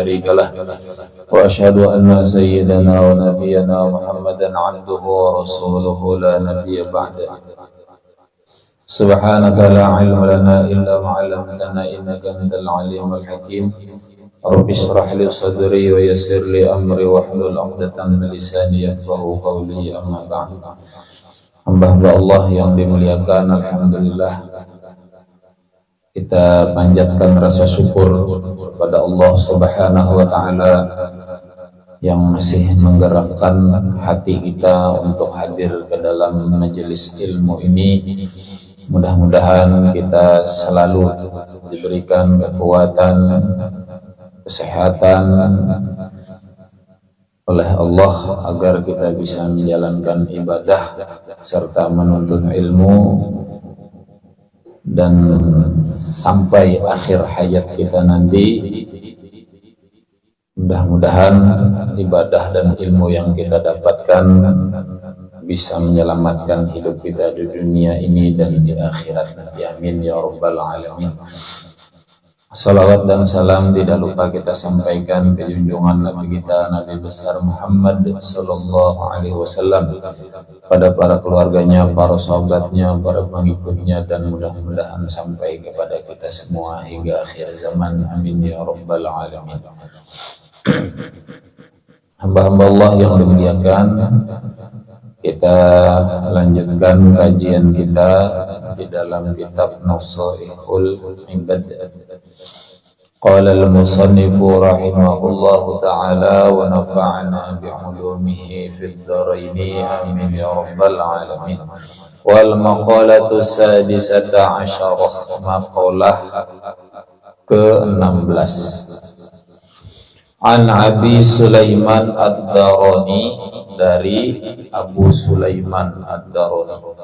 شريك له وأشهد أن سيدنا ونبينا محمدا عبده ورسوله لا نبي بعده سبحانك لا علم لنا إلا ما علمتنا إنك أنت العليم الحكيم رب اشرح لي صدري ويسر لي أمري واحلل عقدة من لساني يفقهوا قولي أما بعد. Hamba Allah yang dimuliakan, alhamdulillah kita panjatkan rasa syukur kepada Allah Subhanahu wa taala yang masih menggerakkan hati kita untuk hadir ke dalam majelis ilmu ini. Mudah-mudahan kita selalu diberikan kekuatan, kesehatan oleh Allah agar kita bisa menjalankan ibadah serta menuntut ilmu dan sampai akhir hayat kita nanti mudah-mudahan ibadah dan ilmu yang kita dapatkan bisa menyelamatkan hidup kita di dunia ini dan di akhirat nanti. Amin ya rabbal alamin. Salawat dan salam tidak lupa kita sampaikan ke junjungan Nabi kita, Nabi besar Muhammad sallallahu alaihi wasallam, pada para keluarganya, para sahabatnya, para pengikutnya, dan mudah-mudahan sampai kepada kita semua hingga akhir zaman. Amin ya rabbal alamin. Hamba-hamba Allah yang dimuliakan, kita lanjutkan kajian kita di dalam kitab Nasaihul Ibad. Qala al-musannifu rahimahullahu ta'ala wa nafa'ana bi'ulumihi fid dharaini amin ya rabbal alamin. Wal maqalatu sadisata asyarah, maqalah ke-16. An Abi Sulaiman Ad-Darani, dari Abu Sulaiman Ad-Darani,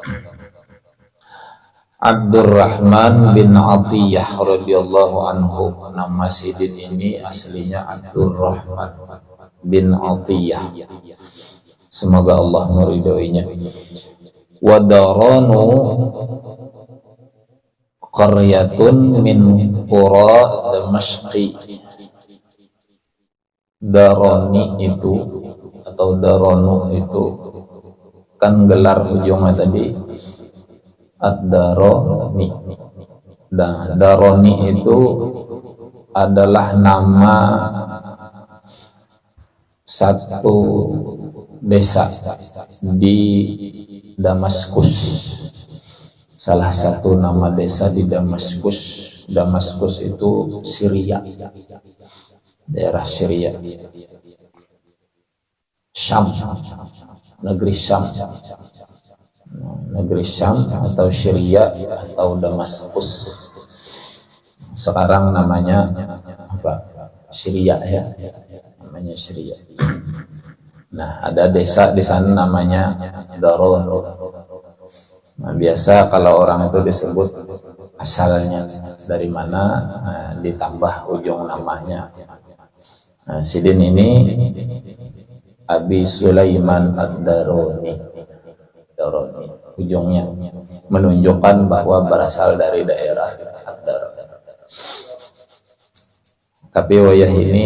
Abdurrahman bin Atiyah radhiyallahu anhu. Nama sidin ini aslinya Abdurrahman bin Atiyah, semoga Allah meridhoinya. Wa daranu qaryatun min qura Damashqi. Darani itu atau Daranu itu kan gelar ujungnya tadi Ad-Darani. Nah, Darani itu adalah nama satu desa di Damaskus. Salah satu nama desa di Damaskus. Damaskus itu Syria, daerah Syria, Syam, negeri Syam. Negeri Syam atau Syria atau Damaskus. Sekarang namanya apa? Syria ya. Namanya Syria. Nah, ada desa di sana namanya Daron. Nah, biasa kalau orang itu disebut asalnya dari mana, ditambah ujung namanya. Nah, sidin ini Abi Sulaiman Ad-Darani. Darani ujungnya menunjukkan bahwa berasal dari daerah Ad-Darani. Tapi wayah ini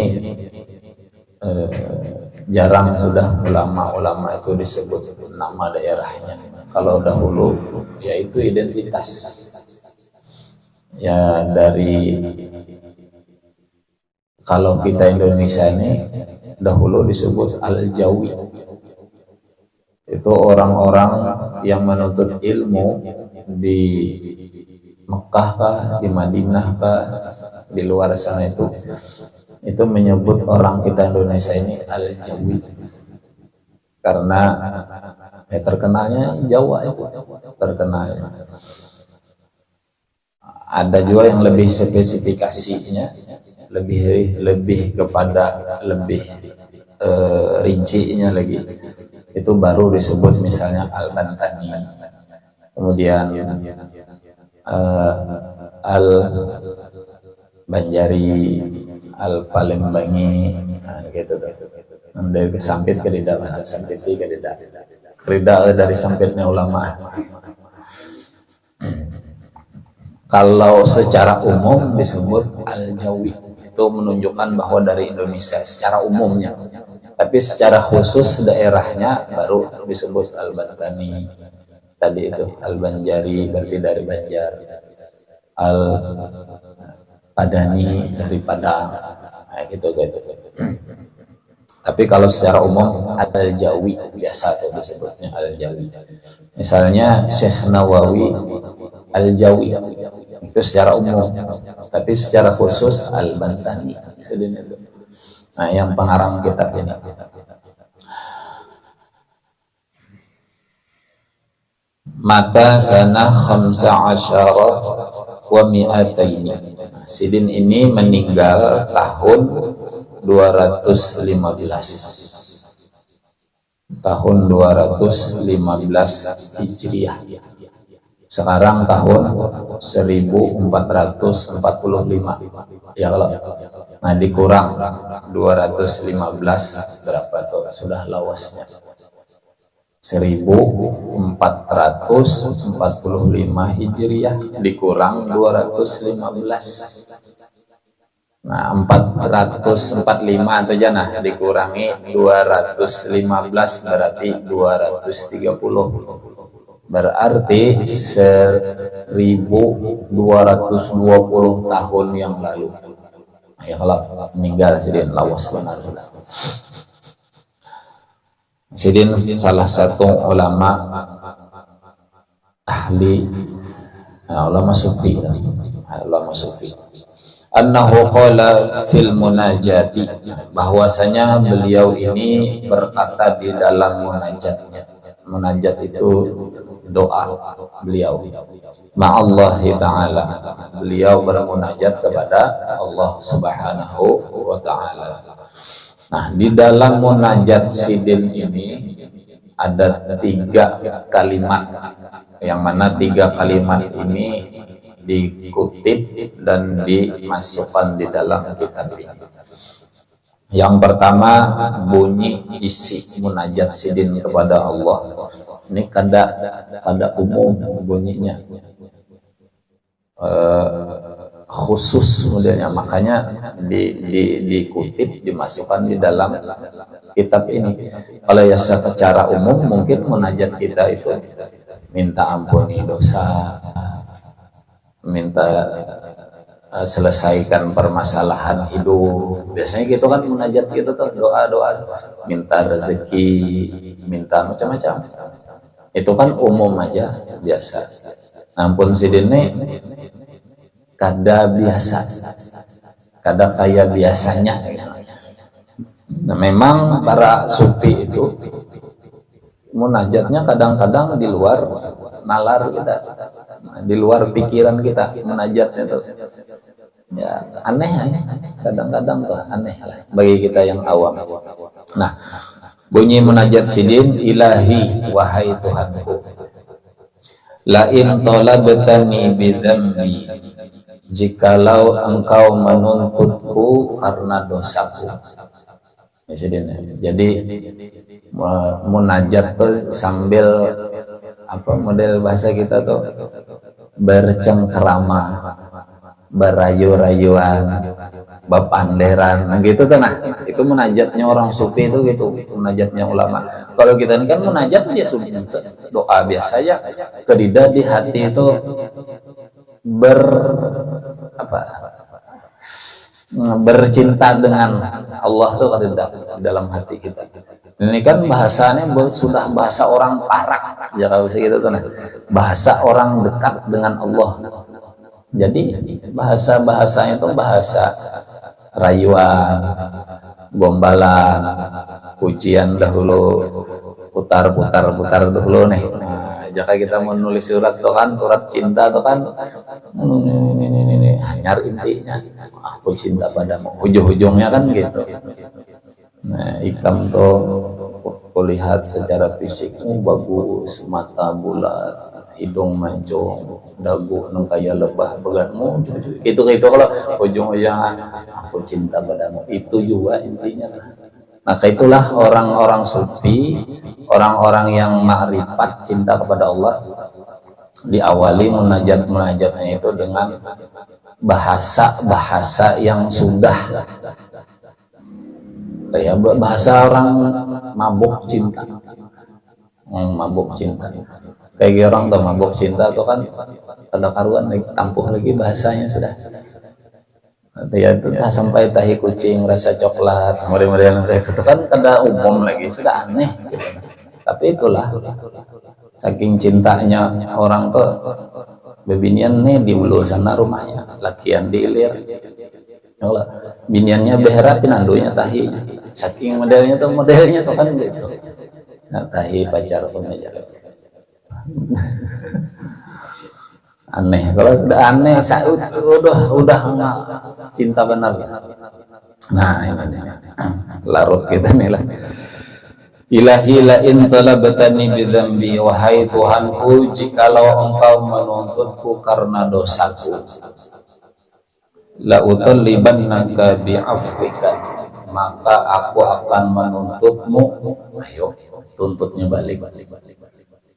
jarang sudah ulama-ulama itu disebut nama daerahnya. Kalau dahulu yaitu identitas ya, dari kalau kita Indonesia ini dahulu disebut Al-Jawi. Itu orang-orang yang menuntut ilmu di Mekah kah, di Madinah kah, di luar sana itu menyebut orang kita Indonesia ini Al-Jawi karena terkenalnya Jawa itu terkenalnya. Ada juga yang lebih spesifikasinya, lebih kepada lebih rincinya lagi. Itu baru disebut misalnya Al-Bantani, kemudian Al-Banjari, Al-Palembangi, nah, gitu. Dari kesampit ke tidak, bahasa sampit ke tidak. Kerida dari sampitnya ulama. Kalau secara umum disebut Al-Jawi, itu itu menunjukkan bahwa dari Indonesia secara umumnya, tapi secara khusus daerahnya baru disebut Al-Bantani tadi itu, Al-Banjari berarti dari Banjar, Al-Padani dari Padang, nah, gitu. Tapi kalau secara umum Al-Jawi biasa tuh disebutnya Al-Jawi. Misalnya Syekh Nawawi Al-Jawi itu secara umum, tapi secara khusus Al-Bantani. Nah, yang pengarang kitab ini. Mata sanah 15 wa mi'ataini. Sidin ini meninggal tahun 215. Tahun 215 Hijriah. Sekarang tahun 1445. Ya kalau. Nah, dikurang 215 berapa tuh? Sudah lawasnya. 1445 Hijriah dikurang 215. Nah, 445 itu aja, nah dikurangi 215 berarti 230. Berarti 1220 tahun yang lalu. Ya kalau meninggal Sidin lawas benar. Sidin salah satu ulama ahli, ulama sufi, ulama sufi. Annahu qala fil munajati, bahwasanya beliau ini berkata di dalam munajatnya. Munajat itu doa beliau ma'allahi ta'ala, beliau bermunajat kepada Allah Subhanahu wa ta'ala. Nah, di dalam munajat Sidin ini ada 3 kalimat, yang mana 3 kalimat ini dikutip dan dimasukkan di dalam kitab ini. Yang pertama, bunyi isi munajat Sidin kepada Allah. Ini kada umum bunyinya, khusus modelnya, makanya dikutip, dimasukkan di dalam kitab ini. Kalau ya secara umum mungkin munajat kita itu minta ampuni dosa, minta selesaikan permasalahan hidup, biasanya gitu kan munajat gitu tuh, doa-doa, minta rezeki, minta macam-macam, itu kan umum aja biasa. Nampun Sidin kada biasa, kada kayak biasanya. Nah, memang para sufi itu munajatnya kadang-kadang di luar nalar kita, di luar pikiran kita munajatnya tuh. Ya, aneh, kadang-kadang tuh aneh lah bagi kita yang awam. Nah, bunyi munajat Sidin, ilahi wahai Tuhanku, la in talabtani bidzambi, jikalau engkau menuntutku karena dosaku. Ya, Sidin. Jadi munajat tuh sambil apa model bahasa kita tuh bercengkerama, berayu-rayuan, bapanderan, nah gitu tuh. Nah, itu munajatnya orang sufi itu gitu, munajatnya ulama. Kalau kita ini kan munajat aja doa biasa ya, kedida di hati itu bercinta dengan Allah tuh ada di dalam hati kita. Ini kan bahasanya sudah bahasa orang parak, jangan usah gitu tuh. Nah, bahasa orang dekat dengan Allah. Jadi bahasa-bahasanya itu bahasa rayuan, gombalan, pujian dahulu, putar dahulu nih. Nah, jika kita mau nulis surat tuh kan, surat cinta tuh kan, ini hanyar intinya, aku cinta padamu, ujung-ujungnya kan gitu. Nah, ikam tuh kulihat secara fisikmu bagus, mata bulat, hidung mancung, dagu nang kaya lebah begatmu, itu kalau ujung-ujungnya aku cinta padamu, itu juga intinya. Maka itulah orang-orang sufi, orang-orang yang ma'rifat cinta kepada Allah, diawali munajatnya itu dengan bahasa yang sudah kayak bahasa orang mabuk cinta. Mabuk cinta kayak orang tuh mabuk cinta tuh kan ada karuan lagi tampuh lagi bahasanya sudah ya itu sampai tahi kucing rasa coklat model-model kayak itu kan ada umum lagi sudah aneh gitu. Tapi itulah saking cintanya orang tuh bebinian nih di ulu sana rumahnya lakian di ilir Allah biniannya behera pinandunya tahi saking modelnya tuh kan gitu. Nah, tahi pacar pengajar aneh kalau udah aneh udah nggak cinta benar. Nah ini larut kita nih lah. Ilahi la in talabtani bidzambi, wahai Tuhanku jikalau engkau menuntutku karena dosaku, la utallibannaka bi'afwika, maka aku akan menuntutmu. Ayo tuntutnya balik.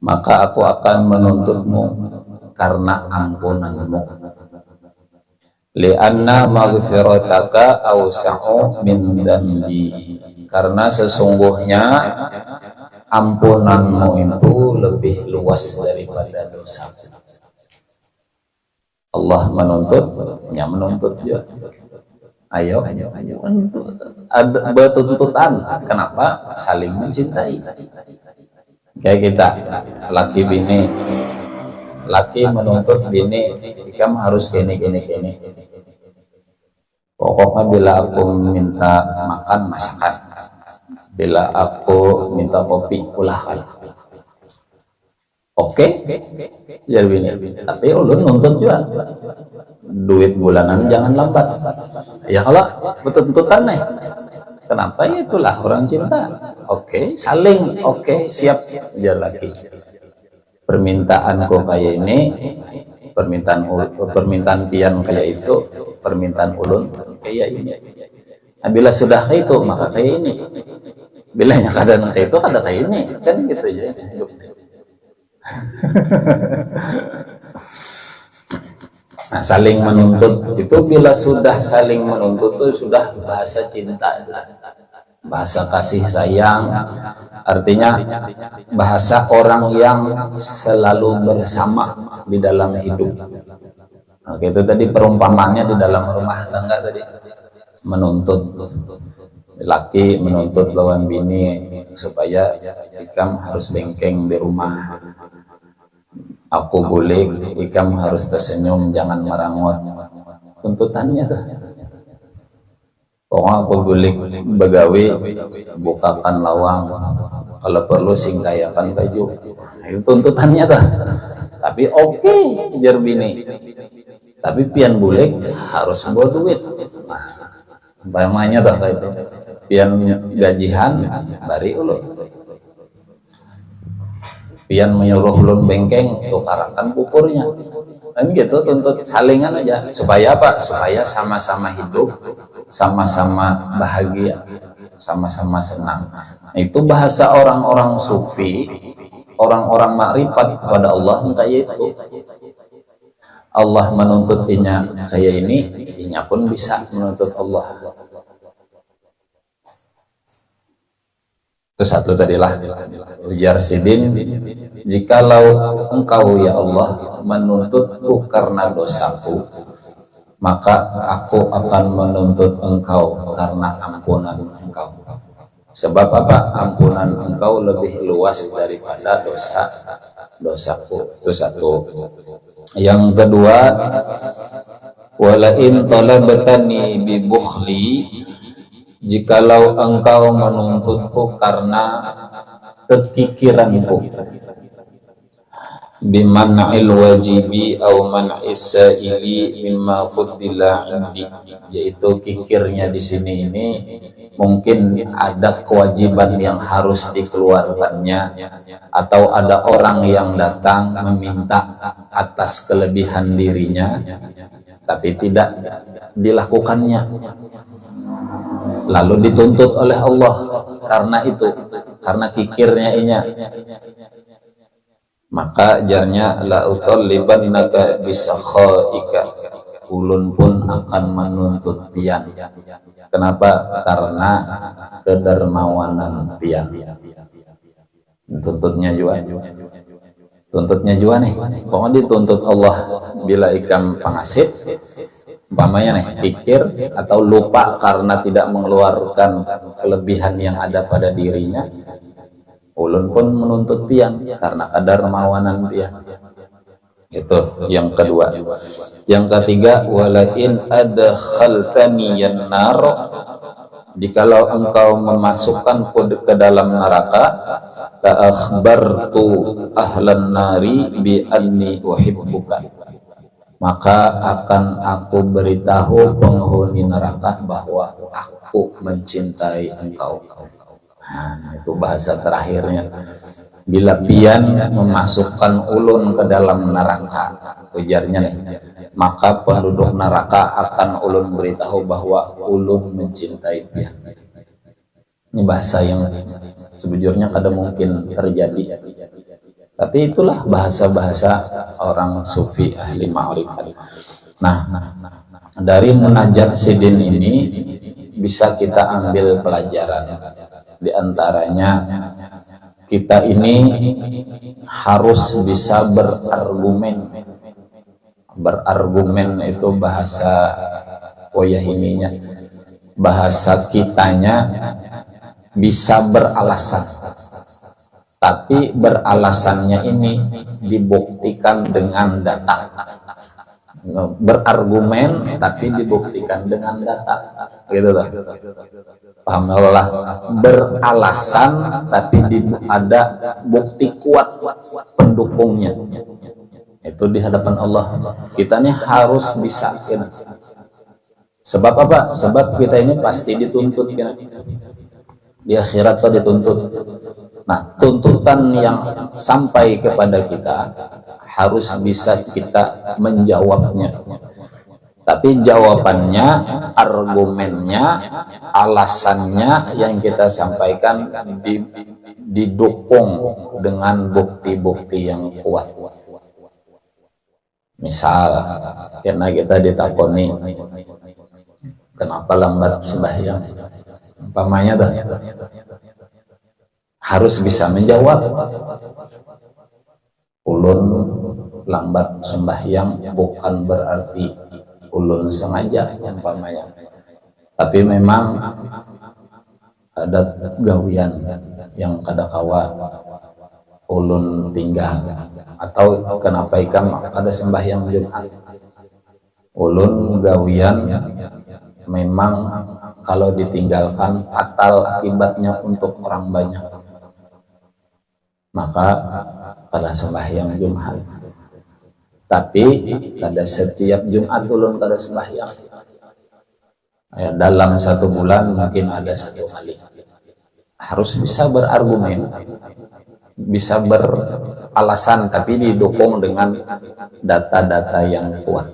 Maka aku akan menuntutmu karena ampunanmu. Li'anna maghfirataka awsa'u min dambi, karena sesungguhnya ampunanmu itu lebih luas daripada dosa. Allah menuntut juga. Ayo ada tuntutan. Kenapa? Saling mencintai. Kayak kita laki bini, laki menuntut bini, kamu harus gini. Pokoknya bila aku minta makan masakan, bila aku minta kopi ulah. Oke, jadi bini. Tapi ulun nuntut juga duit bulanan jangan lambat. Ya kalau betul-betulan nih. Kenapa? Itulah orang cinta. Oke, saling. Oke, siap biar lagi. Permintaanku kayak ini, permintaan pian kayak itu, permintaan ulun kayak ini. Nah, bila sudah kayak itu, maka kayak ini. Bila yang kadang kayak itu, kadang kayak ini, kan gitu aja. Nah, saling menuntut itu bila sudah saling menuntut itu sudah bahasa cinta, bahasa kasih sayang, artinya bahasa orang yang selalu bersama di dalam hidup. Nah, itu tadi perumpamannya di dalam rumah tangga tadi, menuntut laki menuntut lawan bini supaya ikam harus bengkeng di rumah. Aku boleh, ikam harus tersenyum, jangan merangut. Tuntutannya tuh. Pokoknya aku boleh begawe, bukakan lawang. Kalau perlu singgayakan baju. Itu tuntutannya tuh. Tapi oke, biar bini. Tapi pian boleh harus buat duit. Bayangnya tuh kayak itu. Pian gajihan, bari ulu. Pian menyuruh ulun bengkeng, tukarakan bukurnya. Dan gitu tuntut salingan aja. Supaya apa? Supaya sama-sama hidup, sama-sama bahagia, sama-sama senang. Nah, itu bahasa orang-orang sufi, orang-orang makrifat kepada Allah kayak itu. Allah menuntut inya kayak ini, inya pun bisa menuntut Allah. Itu satu tadilah ujar Sidin, jikalau engkau ya Allah menuntutku karena dosaku, maka aku akan menuntut engkau karena ampunan engkau. Sebab apa? Ampunan engkau lebih luas daripada dosaku. Itu satu. Yang kedua, wala in talabtani bi bukhli, jikalau engkau menuntutku karena kekikiranku, biman'il wajibi au man'is sa'ili mimma fuddila indi, yaitu kikirnya di sini ini mungkin ada kewajiban yang harus dikeluarkannya, atau ada orang yang datang meminta atas kelebihan dirinya tapi tidak dilakukannya, lalu dituntut oleh Allah karena itu, karena kikirnya inya. Maka jarnya la utallibannaka bisakhaika ulun pun akan menuntut pian. Kenapa? Karena kedermawanan pian. Tuntutnya juga nih, pokoknya dituntut Allah bila ikam pangasip, umpamanya nih pikir atau lupa karena tidak mengeluarkan kelebihan yang ada pada dirinya, ulun pun menuntut pian karena kadar mawanan pian. Itu yang kedua. Yang ketiga, walain adkhaltani yannar, jikalau engkau memasukkan ke dalam neraka, la akhbartu ahlan nari bi anni uhibbuka, maka akan aku beritahu penghuni neraka bahwa aku mencintai engkau. Nah, itu bahasa terakhirnya. Bila pian memasukkan ulun ke dalam neraka, ujarnya nih, maka penduduk neraka akan ulun beritahu bahwa ulun mencintai pian. Ini bahasa yang sebujurnya kada mungkin terjadi, tapi itulah bahasa-bahasa orang sufi ahli ma'rifat. Nah, dari munajat sidin ini bisa kita ambil pelajaran. Di antaranya, kita ini harus bisa berargumen. Berargumen itu bahasa Oyahiminya, bahasa kitanya bisa beralasan, tapi beralasannya ini dibuktikan dengan data. Berargumen tapi dibuktikan dengan data, gitu loh. Paham lah? Beralasan tapi ada bukti kuat pendukungnya. Itu di hadapan Allah. Kita ini harus bisa. Sebab apa? Sebab kita ini pasti dituntut. Di akhirat tuh dituntut. Nah, tuntutan yang sampai kepada kita harus bisa kita menjawabnya. Tapi jawabannya, argumennya, alasannya yang kita sampaikan didukung dengan bukti-bukti yang kuat. Misal, karena kita ditakoni, kenapa lambat sembahyang? Umpamanya dah, harus bisa menjawab. Ulun lambat sembahyang bukan berarti ulun sengaja, umpamanya, tapi memang ada gawian yang kadakawa ulun tinggal, atau kenapa ikam ada sembahyang Jumat, ulun gawian memang kalau ditinggalkan fatal akibatnya untuk orang banyak, maka pada sembahyang Jumat. Tapi pada setiap Jumat ulun pada sembahyang. Ya, dalam satu bulan mungkin ada satu kali. Harus bisa berargumen, bisa beralasan, tapi didukung dengan data-data yang kuat.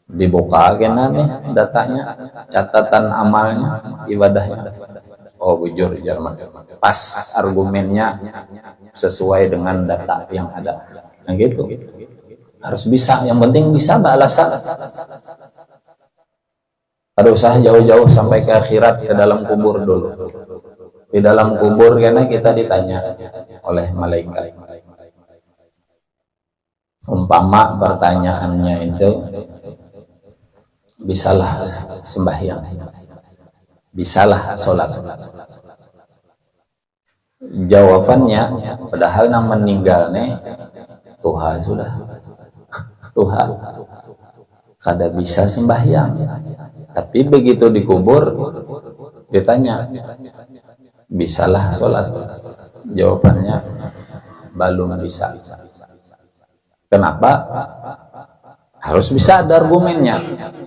Dibuka kena nih datanya, catatan amalnya, ibadahnya. Oh, bujur Jerman. Pas argumennya sesuai dengan data yang ada. Nah gitu. Harus bisa, yang penting bisa beralasan. Ada usah jauh-jauh sampai ke akhirat, ke dalam kubur dulu. Di dalam kubur karena kita ditanya oleh malaikat. Umpama pertanyaannya itu, bisalah sembahyang, bisalah sholat. Jawabannya, padahal yang meninggal nih Tuhan sudah. Tuhan kada bisa sembahyang, tapi begitu dikubur ditanya, bisalah sholat? Jawabannya, belum bisa. Kenapa? Harus bisa ada argumennya,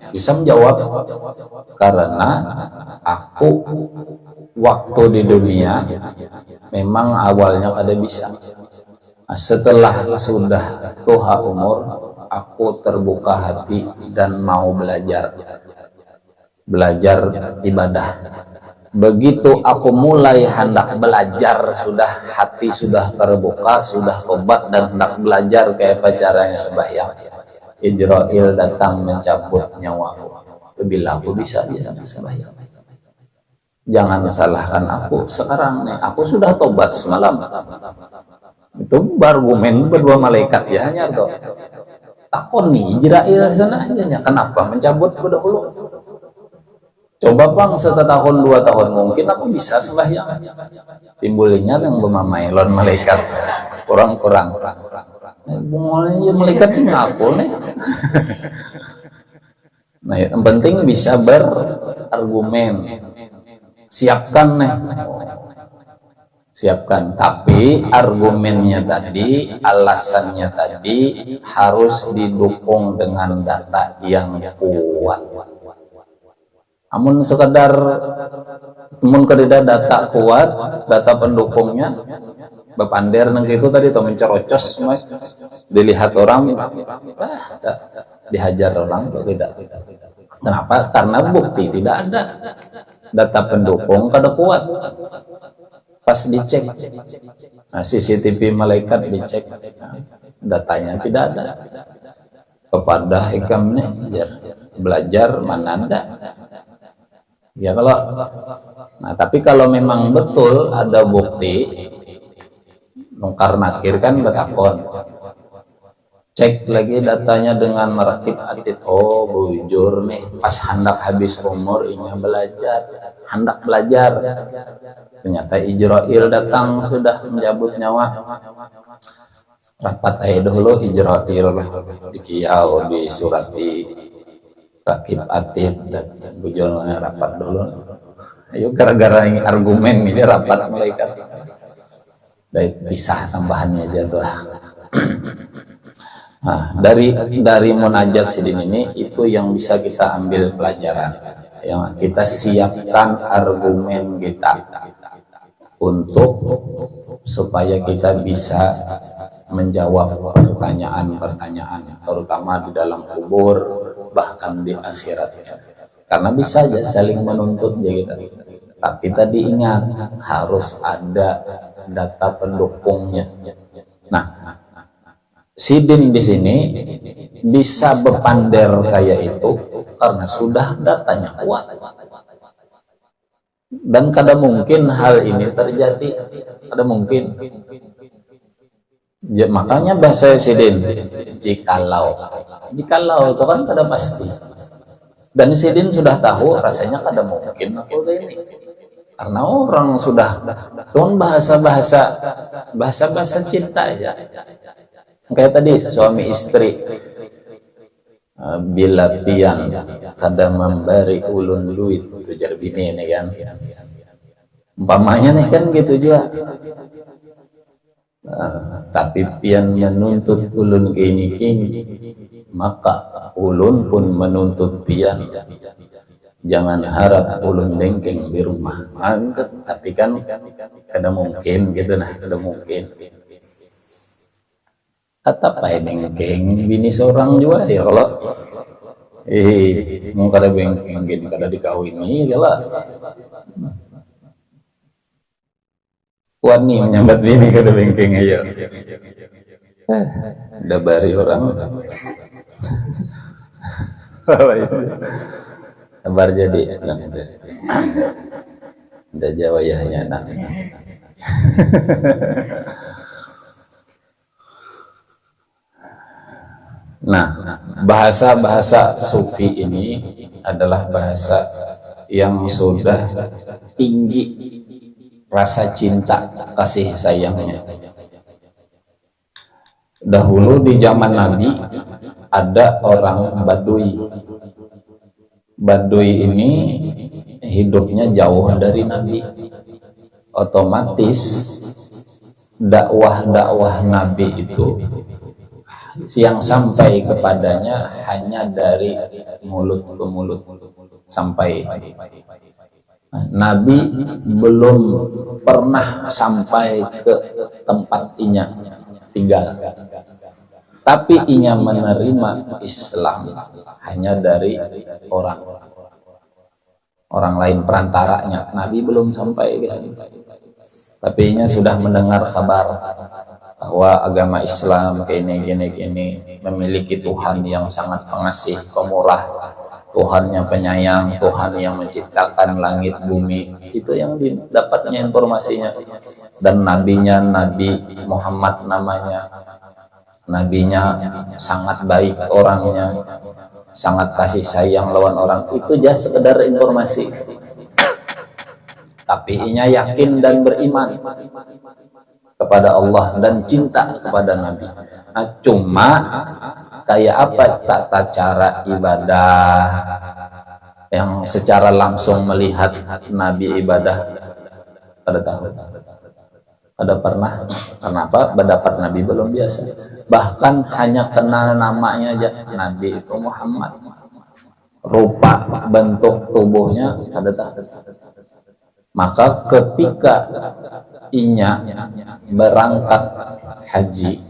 bisa menjawab. Karena aku waktu di dunia memang awalnya kada bisa. Setelah sudah tuha umur, aku terbuka hati dan mau belajar ibadah. Begitu aku mulai hendak belajar, sudah hati sudah terbuka, sudah tobat dan hendak belajar kayak caranya sembahyang. Ijrail datang mencabut nyawaku. Bila aku bisa aja sembahyang. Jangan salahkan aku sekarang nih. Aku sudah tobat semalam. Itu berargumen berdua malaikat ya hanya tuh. Takon nih Ijrail sana aja. Kenapa mencabut dahulu? Coba bang setahun 2 tahun mungkin aku bisa sembahyang. Timbulnya yang bermamailon malaikat kurang-kurang. Mulanya malaikat ini ngaku nih. Nah, yang penting bisa berargumen. Siapkan nih. Siapkan, tapi argumennya tadi, alasannya tadi harus didukung dengan data yang kuat. Amun sekedar kededa data kuat, data pendukungnya bepander nang itu tadi tuh mencerocos, dilihat orang, dihajar orang atau tidak. Kenapa? Karena bukti tidak ada, data pendukung kada kuat. Pas dicek, nah, CCTV malaikat dicek, datanya tidak ada. Kepada hikamnya belajar mana ada. Ya kalau, nah tapi kalau memang betul ada bukti, nungkar nakir kan betakon, cek lagi datanya dengan merakib atid. Oh bujur nih, pas hendak habis umur inya belajar, hendak belajar. Ternyata Ijrail datang sudah menjabut nyawa. Rapat aja dulu Ijrail di kiau, di surat di rakib atid dan bujurnya rapat dulu. Ayo gara-gara ini argumen ini rapat malaikat. Dari pisah tambahannya aja tuh. Nah, dari munajat sidin ini itu yang bisa kita ambil pelajaran. Yang kita siapkan argumen kita untuk supaya kita bisa menjawab pertanyaan-pertanyaan, terutama di dalam kubur, bahkan di akhirat. Karena bisa aja saling menuntut ya kita. Tapi tadi ingat harus ada data pendukungnya. Nah, sidin di sini bisa berpander kayak itu karena sudah datanya kuat. Dan kadang mungkin hal ini terjadi, kadang mungkin. Ya, makanya bahasa sidin jikalau itu kan kada pasti. Dan sidin sudah tahu rasanya kada mungkin aku ini. Karena orang sudah tuh bahasa cinta aja. Kayak tadi suami istri. Bila pian kada memberi ulun duit ujar bini ini kan. Umpamanya nih kan gitu juga. Tapi pian menuntut ulun kini maka ulun pun menuntut pian. Jangan harap ulun dengkeng di rumah. Tapi kan kada mungkin gitu nah, kada mungkin. Kata pae bengkeng bini seorang juga ya kalau mau kada bengkeng gini kada dikawini lah. Wani menyambat bini kada bengkeng aja. Udah bari orang. Kabar jadi udah Jawa ya anak. Nah, bahasa-bahasa sufi ini adalah bahasa yang sudah tinggi rasa cinta, kasih sayangnya. Dahulu di zaman Nabi ada orang Baduy. Baduy ini hidupnya jauh dari Nabi. Otomatis dakwah-dakwah Nabi itu yang sampai kepadanya hanya dari mulut ke mulut sampai. Nabi belum pernah sampai ke tempat inya tinggal, tapi inya menerima Islam hanya dari orang lain perantaranya. Nabi belum sampai ke sini, tapi inya sudah mendengar kabar bahwa agama Islam gini memiliki Tuhan yang sangat pengasih, pemurah, Tuhan yang penyayang, Tuhan yang menciptakan langit bumi. Itu yang didapatnya informasinya. Dan nabinya Nabi Muhammad namanya, nabinya sangat baik orangnya, sangat kasih sayang lawan orang. Itu aja sekedar informasi, tapi inya yakin dan beriman kepada Allah dan cinta kepada Nabi. Nah, cuma kayak apa tata cara ibadah yang secara langsung melihat Nabi ibadah? Pada tahu? Ada pernah? Kenapa? Mendapat Nabi belum biasa. Bahkan hanya kenal namanya aja, Nabi itu Muhammad. Rupa bentuk tubuhnya ada tahu. Maka ketika inya berangkat haji,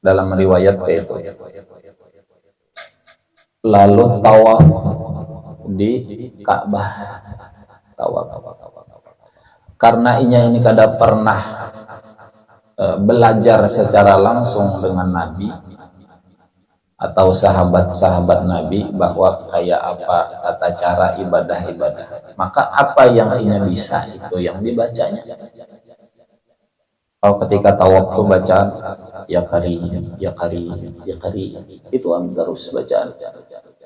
dalam riwayat itu, lalu tawaf di Ka'bah, tawaf. Karena inya ini kada pernah belajar secara langsung dengan Nabi atau sahabat-sahabat Nabi bahwa kayak apa tata cara ibadah-ibadah, maka apa yang inya bisa itu yang dibacanya. Kalau ketika tawaf tuh bacaan ya karim, ya karim, ya karim, itu terus bacaan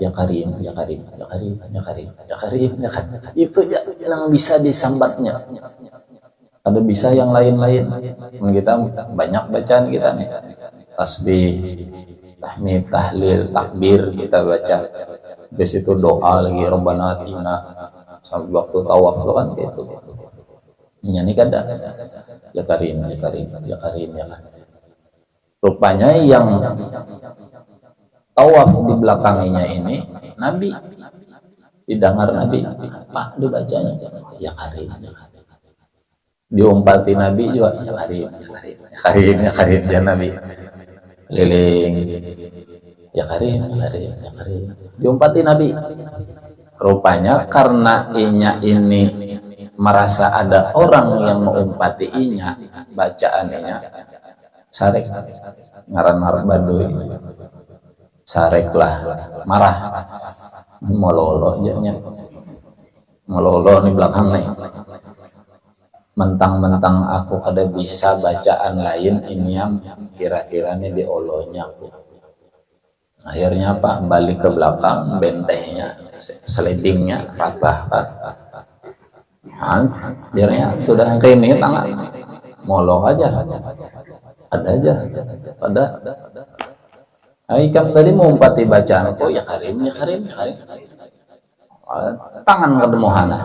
ya karim, ya karim, ya karim, ya karim, ya karim, ya karim. Itu yang bisa disambatnya. Ada bisa yang lain-lain. Kita banyak bacaan kita nih, tasbih, tahmid, tahlil, takbir kita baca. Di situ doa lagi, Rabbana atina, sampai waktu tawaf lo kan gitu. Ini kada ya karim, ya karim, ya karim, ya karim. Rupanya yang tawaf di belakangnya ini Nabi, didengar Nabi, Pak dibacanya ya karim, ya karim. Diumpati Nabi juga ya karim, ya karim, ya karim, ya karim, ya Nabi keliling ya karim, ya karim, ya karim. Diumpati Nabi. Rupanya karena inya ini merasa ada orang yang mengumpati inya, bacaannya sarek, ngaran Baduy, sareklah marah, melolo jadinya, melolo nih belakang nih, mentang-mentang aku ada bisa bacaan lain, ini yang kira-kira nih diolonya aku. Akhirnya apa? Balik ke belakang, bentehnya, slidingnya rapahkan. Biarnya sudah kayak ini tangan, molong aja, ada aja, ada. Aikam tadi mau umpati bacaan kok ya karim, ya karim, ya karim. Tangan kedemuhana.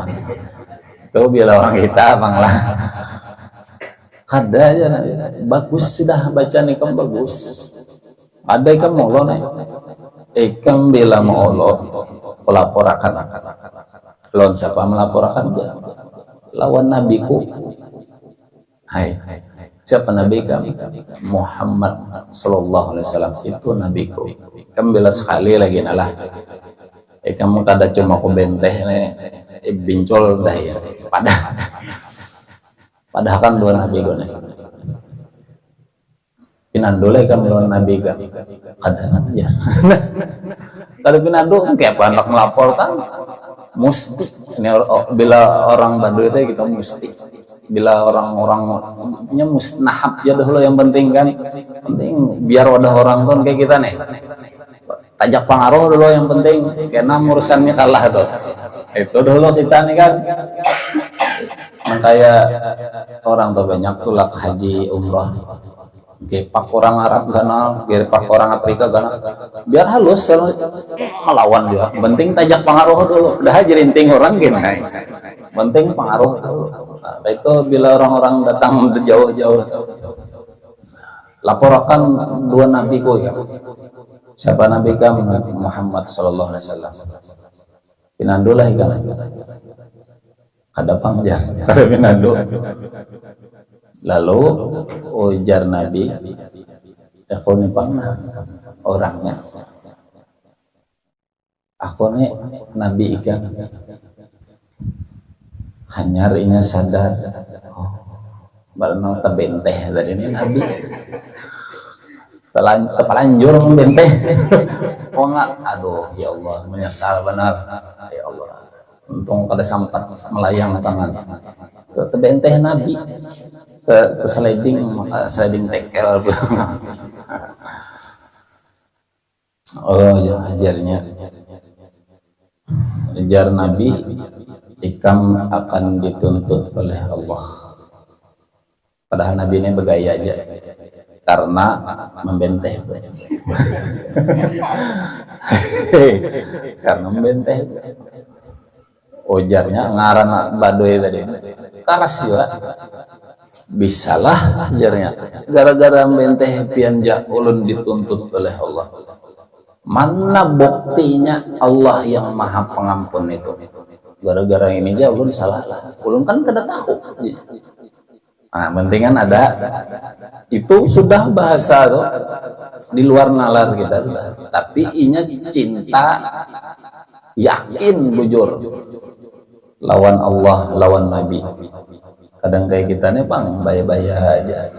Itu bila orang kita banglah. Ada aja, bagus sudah bacaan ikam bagus. Ada ikam molo nih. Ikam bila molo melaporkan. Lawan siapa melaporkan dia? Lawan nabiku. Hai. Siapa nabi kami? Muhammad sallallahu alaihi wasallam, itu nabiku. Ikam bila sekali lagi nalah. Ikam kada cuma ku benteh nih, bincol dah ya. Padahal kan dua nabi gue nih. Pinandole kami lawan nabi kami. Kada ya. Kalau pinando kayak apa anak melaporkan? Mesti ini bila orang Baduy itu kita mesti, bila orang-orangnya musnahab ya dahulu, yang penting kan, penting biar ada orang kan kayak kita nih tajak pengaruh dulu, yang penting karena urusannya kalah tuh itu dulu kita nih kan. Makanya orang tuh banyak tulak haji umrah gepak orang Arab gana, gepak orang Afrika gana, biar halus melawan dia. Penting tajak pengaruh dulu, dah jerinting orang gini. Penting pengaruh dulu. Nah, itu bila orang-orang datang jauh-jauh, laporkan dua nabiku ya. Siapa nabi kami? Muhammad sallallahu alaihi wasallam. Pinandulah ikan. Ada pangjang, kada pinandu. Lalu ujar Nabi, aku nih pernah orangnya, aku nih Nabi ikan, hanyar inya sadar, oh, bareng tebenteh tadi ini Nabi terlanjur membenteh. Oh enggak, aduh ya Allah, menyesal benar ya Allah, untung pada sempat melayang tangan ke tebenteh Nabi, ke sliding tackle. Oh ya, ajar Nabi ikam akan dituntut oleh Allah, padahal Nabi ini bergaya aja karena membenteh. Karena membenteh. Ujarnya ngaran badoy tadi karas juga bisalah ujarnya, gara-gara membenteh pianja ulun dituntut oleh Allah. Mana buktinya Allah yang maha pengampun itu? Gara-gara ini aja ulun salah, ulun kan kada tahu. Nah, mendingan ada itu sudah bahasa tuh di luar nalar kita, tapi inya cinta yakin bujur lawan Allah, lawan Nabi. Kadang kayak kita nih bang baya-baya aja.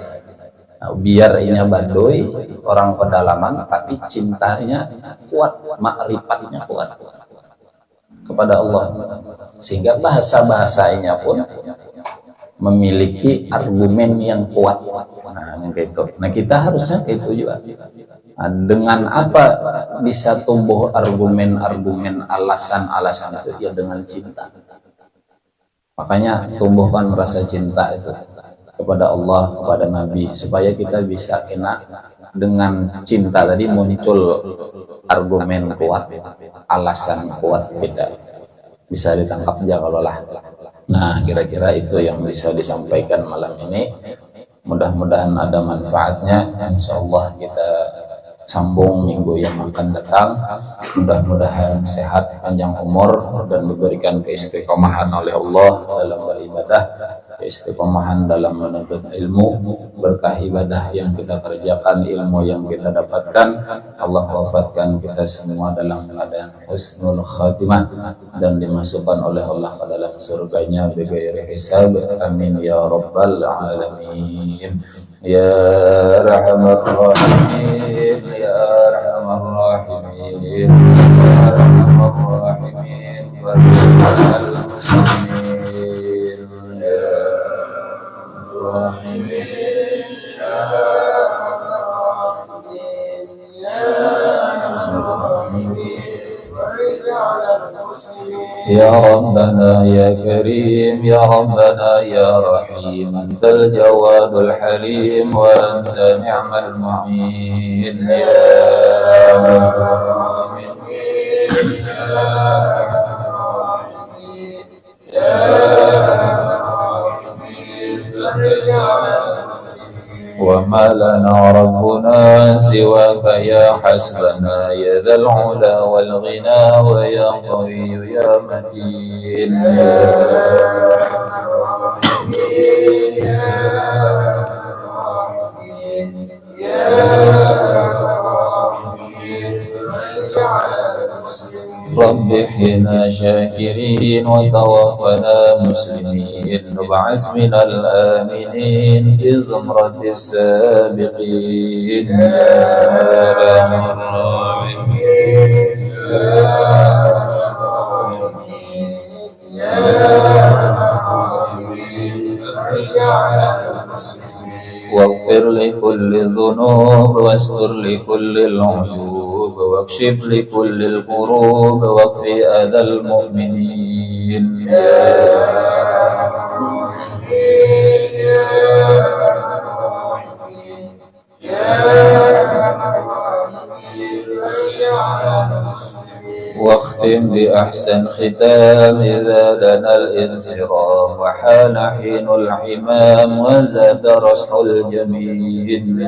Nah, biar inya badoy orang pedalaman, tapi cintanya kuat, makrifatnya kuat kepada Allah, sehingga bahasa-bahasanya pun memiliki argumen yang kuat. Nah, gitu. Nah, kita harusnya itu juga. Nah, dengan apa bisa tumbuh argumen-argumen, alasan-alasan itu? Ya dengan cinta. Makanya tumbuhkan rasa cinta itu kepada Allah, kepada Nabi, supaya kita bisa kena dengan cinta tadi muncul argumen kuat, alasan kuat, kita bisa ditangkap aja kalau lah. Nah, kira-kira itu yang bisa disampaikan malam ini. Mudah-mudahan ada manfaatnya. Insya Allah kita sambung minggu yang akan datang. Mudah-mudahan sehat, panjang umur, dan diberikan keistiqomahan oleh Allah dalam beribadah, keistiqomahan dalam menuntut ilmu, berkah ibadah yang kita kerjakan, ilmu yang kita dapatkan. Allah wafatkan kita semua dalam keadaan husnul khatimah dan dimasukkan oleh Allah ke dalam surganya bighairi hisab. Amin ya rabbal alamin. Ya Rahman Rahim, Ya Rahman Rahim, Ya Rahman Rahim, Warhamal muslimin, Ya Rahim, Ya Rahim, Ya Rabbana ya Karim, Ya Rabbana ya Rahim, Antal Jawadul Halim, wa anta ni'mal mu'in, Ya Rahim, Ya وما لنا ربنا سواك يا حسبنا يا ذا العلا والغنى ويا قوي يا متين رب احينا شاكرين وتوفنا مسلمين نبعث من الآمنين في زمرة السابقين يا أرحم الراحمين واغفر لكل الذنوب واستر لكل العيوب واكشف لكل الكروب واكفي أذى المؤمنين واختم بأحسن ختام إذا لنا الانصرام وحان حين الحمام وزاد رسح الجميل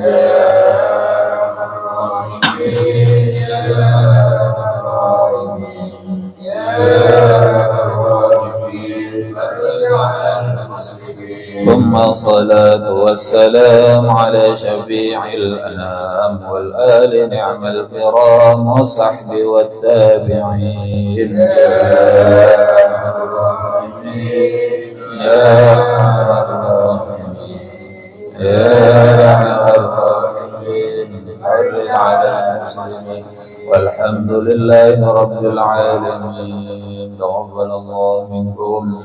ثم الصلاة والسلام على شفيع الأنام والآل نعم الكرام والصحب والتابعين يا على المسلمين والحمد لله رب العالمين. تقبل الله منكم.